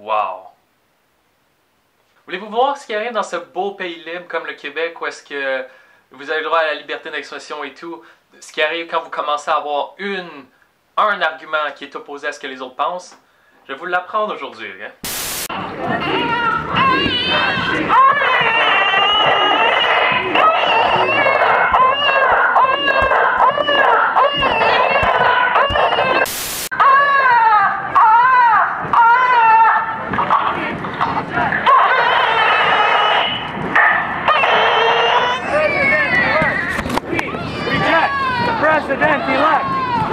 Wow! Voulez-vous voir ce qui arrive dans ce beau pays libre comme le Québec où est-ce que vous avez le droit à la liberté d'expression et tout? Ce qui arrive quand vous commencez à avoir un argument qui est opposé à ce que les autres pensent? Je vais vous l'apprendre aujourd'hui. Hein? President-elect.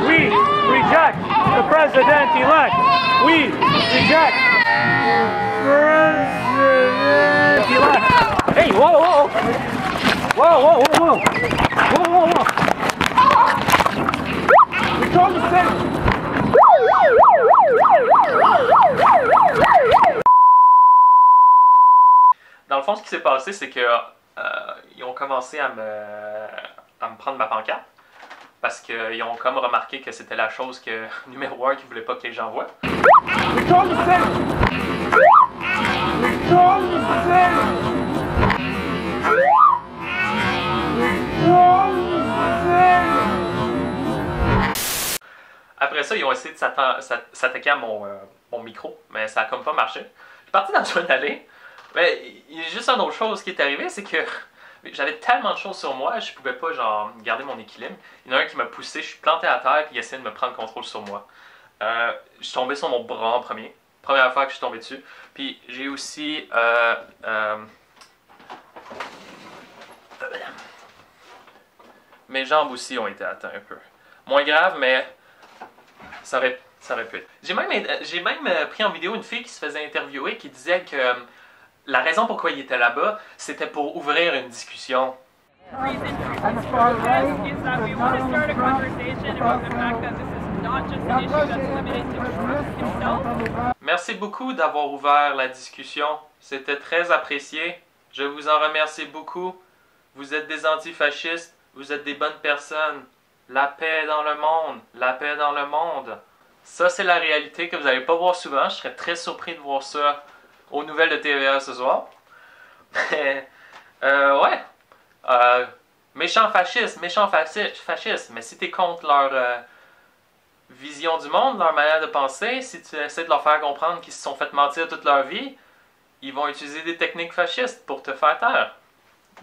We reject the president-elect. We reject president-elect. Hey, whoa, whoa, whoa, whoa, whoa, whoa, whoa, whoa, whoa. We told you to say. Dans le fond, ce qui s'est passé, c'est que ils ont commencé à me prendre ma pancarte. Parce qu'ils ont comme remarqué que c'était la chose que numéro 1 qu'ils voulaient pas que les gens voient. Après ça, ils ont essayé de s'attaquer à mon micro, mais ça a comme pas marché. Je suis parti dans une allée, mais il y a juste une autre chose qui est arrivée, c'est que j'avais tellement de choses sur moi, je pouvais pas genre garder mon équilibre. Il y en a un qui m'a poussé, je suis planté à terre puis il essayait de me prendre contrôle sur moi. Je suis tombé sur mon bras en premier. Première fois que je suis tombé dessus. Puis j'ai aussi mes jambes aussi ont été atteintes un peu. Moins grave, mais ça aurait pu être. J'ai même pris en vidéo une fille qui se faisait interviewer qui disait que la raison pourquoi il était là-bas, c'était pour ouvrir une discussion. Merci beaucoup d'avoir ouvert la discussion. C'était très apprécié. Je vous en remercie beaucoup. Vous êtes des antifascistes. Vous êtes des bonnes personnes. La paix dans le monde. La paix dans le monde. Ça, c'est la réalité que vous n'allez pas voir souvent. Je serais très surpris de voir ça aux nouvelles de TVA ce soir. Mais, ouais. Méchants fascistes. Mais si t'es contre leur vision du monde, leur manière de penser, si tu essaies de leur faire comprendre qu'ils se sont fait mentir toute leur vie, ils vont utiliser des techniques fascistes pour te faire taire.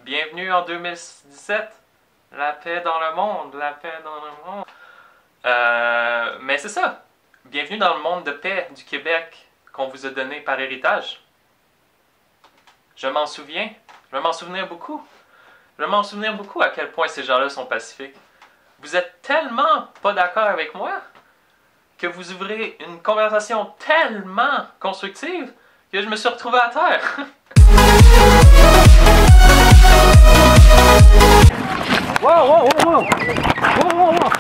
Bienvenue en 2017. La paix dans le monde. La paix dans le monde. Mais c'est ça. Bienvenue dans le monde de paix du Québec qu'on vous a donné par héritage. Je m'en souviens. Je vais m'en souvenir beaucoup. Je vais m'en souvenir beaucoup à quel point ces gens-là sont pacifiques. Vous êtes tellement pas d'accord avec moi que vous ouvrez une conversation tellement constructive que je me suis retrouvé à terre. Whoa, whoa, whoa, whoa. Whoa, whoa, whoa.